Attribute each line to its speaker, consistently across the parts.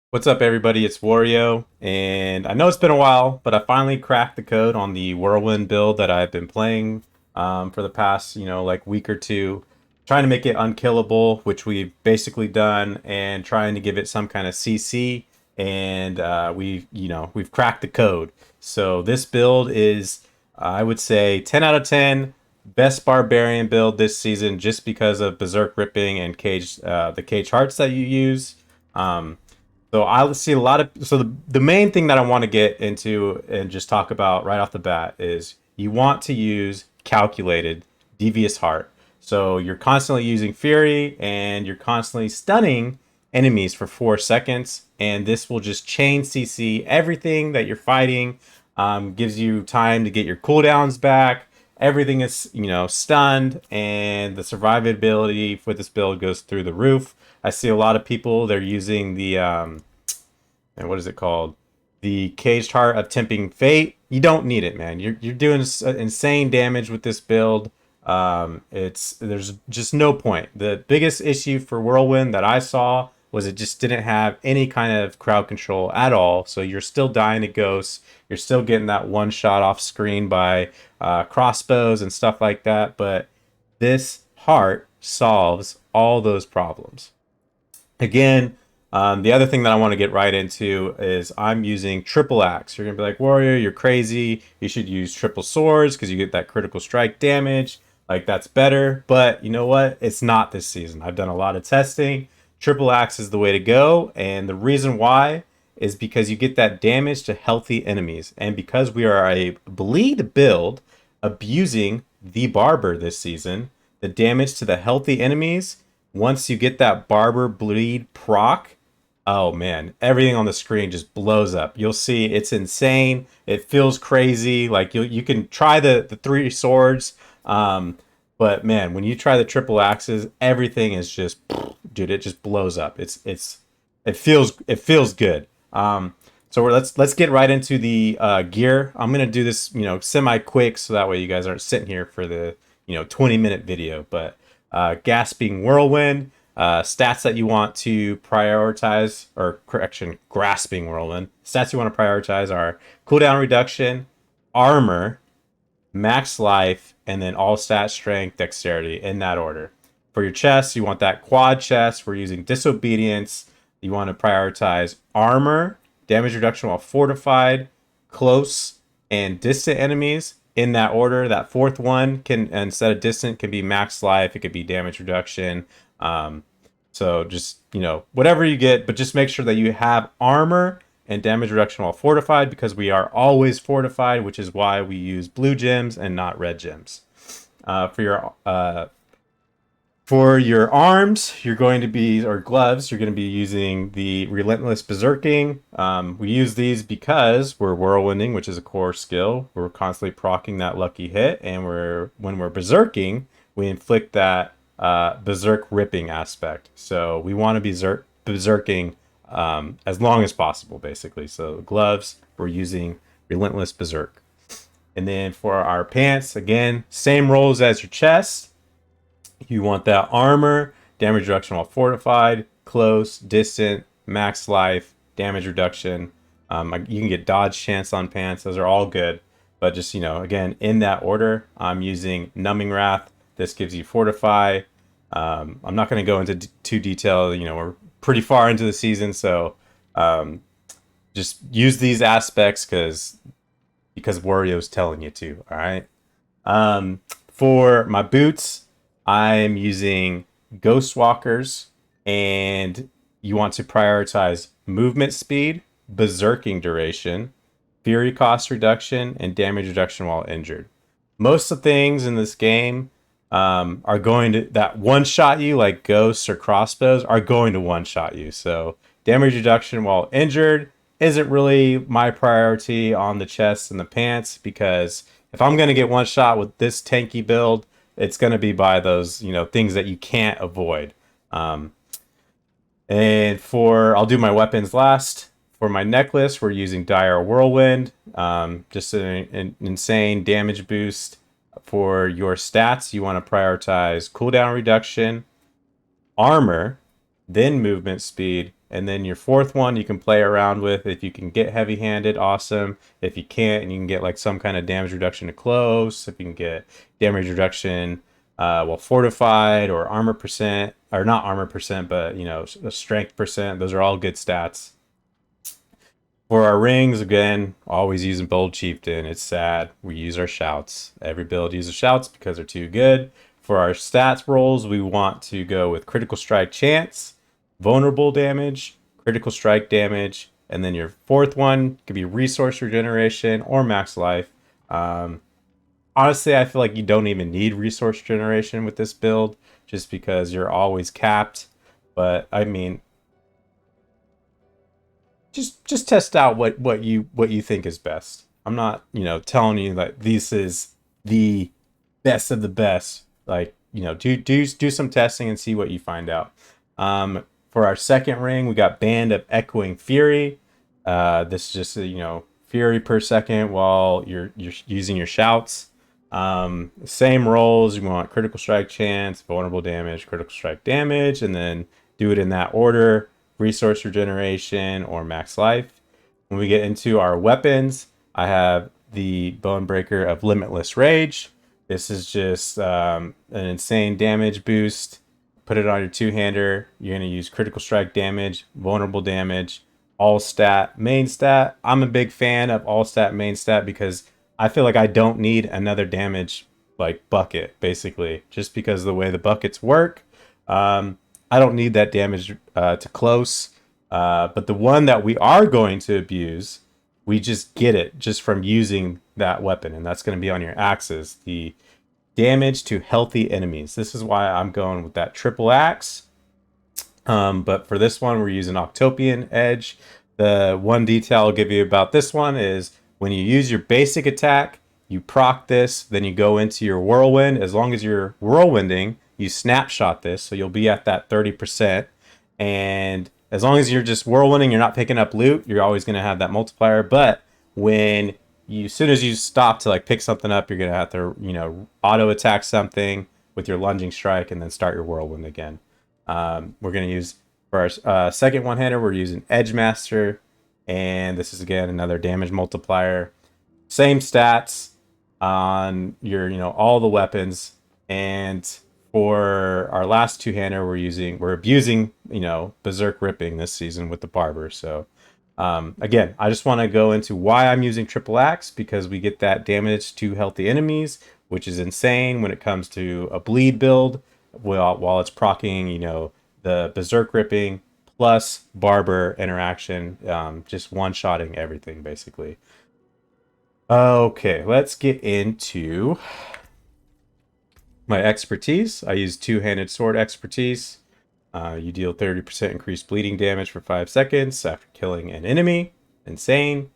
Speaker 1: What's up, everybody? It's Wario, and I know it's been a while, but I finally cracked the code on the Whirlwind build that I've been playing for the past, like week or two, trying to make it unkillable, which we've basically done, and trying to give it some kind of CC, and we've cracked the code. So this build is, I would say, 10 out of 10. Best Barbarian build this season, just because of Berserk Ripping and the Cage Hearts that you use. So I see a lot of the main thing that I want to get into and just talk about right off the bat is you want to use calculated devious heart. So you're constantly using fury and you're constantly stunning enemies for 4 seconds, and this will just chain CC everything that you're fighting. Gives you time to get your cooldowns back. Everything is stunned, and the survivability for this build goes through the roof. I see a lot of people, they're using the and what is it called? The Caged Heart of Tempting Fate. You don't need it, man. You're doing insane damage with this build. There's just no point. The biggest issue for Whirlwind that I saw was it just didn't have any kind of crowd control at all. So you're still dying to ghosts. You're still getting that one shot off screen by crossbows and stuff like that. But this heart solves all those problems. Again, the other thing that I want to get right into is I'm using triple axe. You're going to be like, Warrior, you're crazy. You should use triple swords because you get that critical strike damage. Like, that's better. But you know what? It's not this season. I've done a lot of testing. Triple axe is the way to go. And the reason why is because you get that damage to healthy enemies. And because we are a bleed build abusing the Barber this season, the damage to the healthy enemies, once you get that Barber bleed proc, oh man, everything on the screen just blows up. You'll see it's insane. It feels crazy. Like you can try the three swords, but man, when you try the triple axes, everything is just, dude, it just blows up. It feels good. So let's get right into the gear. I'm gonna do this semi quick so that way you guys aren't sitting here for the 20-minute video. But gasping whirlwind. Stats that you want to prioritize, or correction, grasping whirlwind. Stats you want to prioritize are cooldown reduction, armor, max life, and then all stat strength, dexterity, in that order. For your chest, you want that quad chest. We're using disobedience. You want to prioritize armor, damage reduction while fortified, close, and distant enemies in that order. That fourth one can, instead of distant, can be max life. It could be damage reduction. So just, whatever you get, but just make sure that you have armor and damage reduction while fortified, because we are always fortified, which is why we use blue gems and not red gems. For your arms, you're going to be, or gloves, you're going to be using the Relentless Berserking. We use these because we're whirlwinding, which is a core skill. We're constantly proccing that lucky hit, and when we're berserking, we inflict that berserk ripping aspect. So we want to be berserking as long as possible, basically. So gloves, we're using Relentless Berserk. And then for our pants, again, same rolls as your chest. You want that armor, damage reduction while fortified, close, distant, max life, damage reduction. You can get dodge chance on pants. Those are all good. But just, again, in that order, I'm using Numbing Wrath. This gives you fortify. I'm not going to go into too detail. We're pretty far into the season, so just use these aspects because Wario's telling you to. All right. For my boots, I'm using Ghost Walkers, and you want to prioritize movement speed, berserking duration, fury cost reduction, and damage reduction while injured. Most of the things in this game are going to, that one shot you, like ghosts or crossbows, are going to one shot you. So damage reduction while injured isn't really my priority on the chest and the pants, because if I'm going to get one shot with this tanky build, it's going to be by those things that you can't avoid. I'll do my weapons last. For my necklace, we're using Dire Whirlwind, just an insane damage boost. For your stats, you want to prioritize cooldown reduction, armor, then movement speed, And then your fourth one you can play around with. If you can get heavy-handed, awesome. If you can't, and you can get like some kind of damage reduction to close, if you can get damage reduction while fortified, or armor percent, or not armor percent, but you know, strength percent. Those are all good stats. For our rings, again, always using Bold Chieftain. It's sad. We use our shouts. Every build uses shouts because they're too good. For our stats rolls, we want to go with critical strike chance, vulnerable damage, critical strike damage, and then your fourth one could be resource regeneration or max life. Honestly, I feel like you don't even need resource generation with this build just because you're always capped. But I mean, just test out what you think is best. I'm not, you know, telling you that this is the best of the best. Like, you know, do some testing and see what you find out. For our second ring, we got Band of Echoing Fury. This is just you know, fury per second while you're using your shouts. Same rolls. You want critical strike chance, vulnerable damage, critical strike damage, and then do it in that order: resource regeneration or max life. When we get into our weapons, I have the Bonebreaker of Limitless Rage. This is just an insane damage boost. Put it on your two-hander. You're going to use critical strike damage, vulnerable damage, all stat, main stat. I'm a big fan of all stat, main stat because I feel like I don't need another damage like bucket, basically, just because of the way the buckets work. I don't need that damage to close. But the one that we are going to abuse, we just get it just from using that weapon, and that's going to be on your axes. The damage to healthy enemies. This is why I'm going with that triple axe. But for this one, we're using Octopian Edge. The one detail I'll give you about this one is when you use your basic attack, you proc this, then you go into your whirlwind. As long as you're whirlwinding, you snapshot this, so you'll be at that 30%. And as long as you're just whirlwinding, you're not picking up loot, you're always going to have that multiplier. But when you, as soon as you stop to like pick something up, you're going to have to, you know, auto attack something with your lunging strike and then start your whirlwind again. We're going to use for our second one-hander, we're using Edge Master, and this is again another damage multiplier. Same stats on your, you know, all the weapons. And for our last two-hander, we're abusing, you know, Berserk Ripping this season with the Barber. So again, I just want to go into why I'm using triple axe, because we get that damage to healthy enemies, which is insane when it comes to a bleed build. While it's proccing, you know, the Berserk Ripping plus Barber interaction, just one-shotting everything basically. Okay, let's get into my expertise. I use two-handed sword expertise. You deal 30% increased bleeding damage for 5 seconds after killing an enemy. Insane.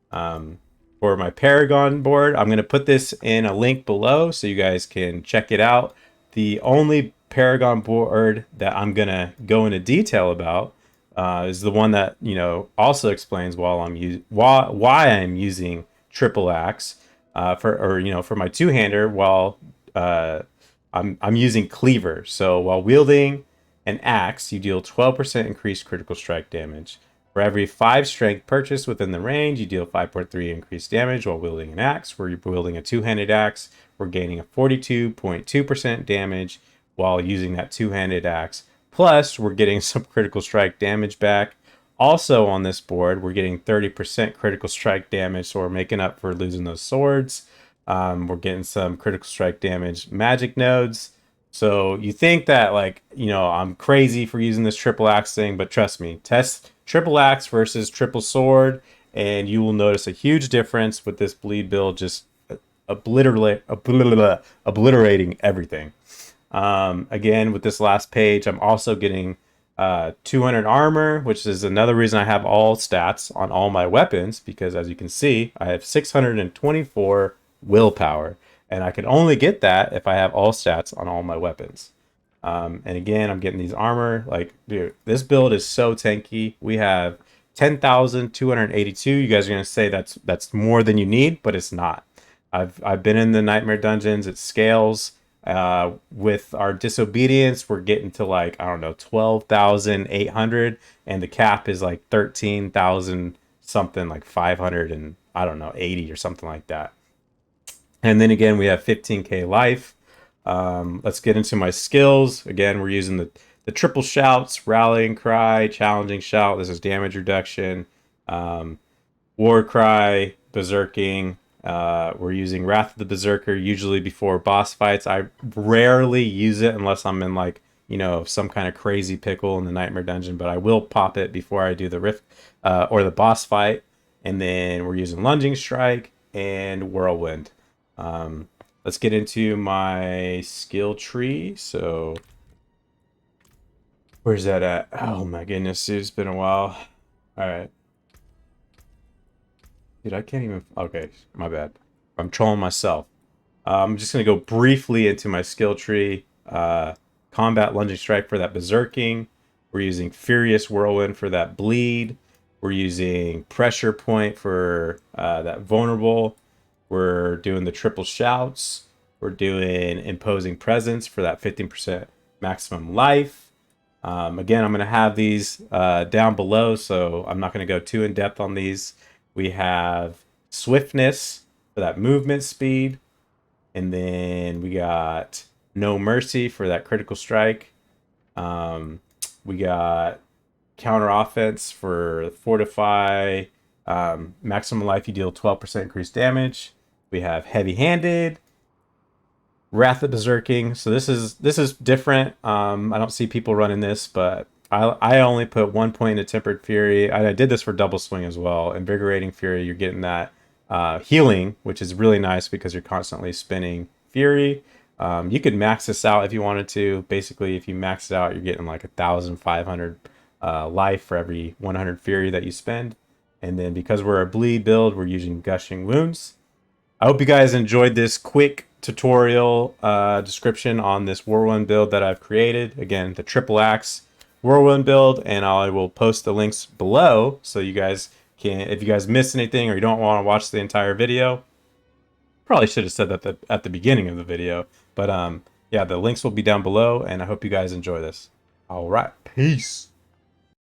Speaker 1: For my paragon board, I'm going to put this in a link below so you guys can check it out. The only paragon board that I'm going to go into detail about is the one that, you know, also explains why I'm using triple axe for my two-hander while I'm using cleaver. So while wielding an axe, you deal 12% increased critical strike damage. For every 5 strength purchased within the range, you deal 5.3 increased damage while wielding an axe. Where you're wielding a two-handed axe, we're gaining a 42.2% damage while using that two-handed axe. Plus, we're getting some critical strike damage back. Also on this board, we're getting 30% critical strike damage, so we're making up for losing those swords. We're getting some critical strike damage magic nodes. So you think that, like, you know, I'm crazy for using this triple axe thing, but trust me, test triple axe versus triple sword, and you will notice a huge difference with this bleed build, just obliterating everything. Again, with this last page, I'm also getting 200 armor, which is another reason I have all stats on all my weapons, because as you can see, I have 624 willpower, and I can only get that if I have all stats on all my weapons. And again, I'm getting these armor. Like, dude, this build is so tanky. We have 10,282. You guys are gonna say that's more than you need, but it's not. I've been in the nightmare dungeons. It scales. With our disobedience, we're getting to like, I don't know, 12,800, and the cap is like 13,000 something, like 500 and I don't know, 80 or something like that. And then again, we have 15k life. Let's get into my skills. Again, we're using the triple shouts: rallying cry, challenging shout. This is damage reduction. War cry, berserking. We're using Wrath of the Berserker usually before boss fights. I rarely use it unless I'm in like, you know, some kind of crazy pickle in the Nightmare Dungeon, but I will pop it before I do the rift or the boss fight. And then we're using Lunging Strike and Whirlwind. Let's get into my skill tree. So where's that at? Oh my goodness, dude, it's been a while. All right. Dude, I can't even... Okay, my bad. I'm trolling myself. I'm just going to go briefly into my skill tree. Combat Lunging Strike for that Berserking. We're using Furious Whirlwind for that Bleed. We're using Pressure Point for that Vulnerable. We're doing the Triple Shouts. We're doing Imposing Presence for that 15% maximum life. Again, I'm going to have these down below, so I'm not going to go too in depth on these. We have Swiftness for that movement speed. And then we got No Mercy for that critical strike. We got Counter Offense for Fortify. Maximum life, you deal 12% increased damage. We have Heavy Handed. Wrath of Berserking. So this is different. I don't see people running this, but I only put 1 point into Tempered Fury. I did this for Double Swing as well. Invigorating Fury, you're getting that healing, which is really nice because you're constantly spinning Fury. You could max this out if you wanted to. Basically, if you max it out, you're getting like 1,500 life for every 100 Fury that you spend. And then because we're a bleed build, we're using Gushing Wounds. I hope you guys enjoyed this quick tutorial description on this Whirlwind build that I've created. Again, the triple axe Whirlwind build, and I will post the links below so you guys can, if you guys missed anything or you don't want to watch the entire video, probably should have said that at the beginning of the video, but yeah, the links will be down below, and I hope you guys enjoy this. All right, peace.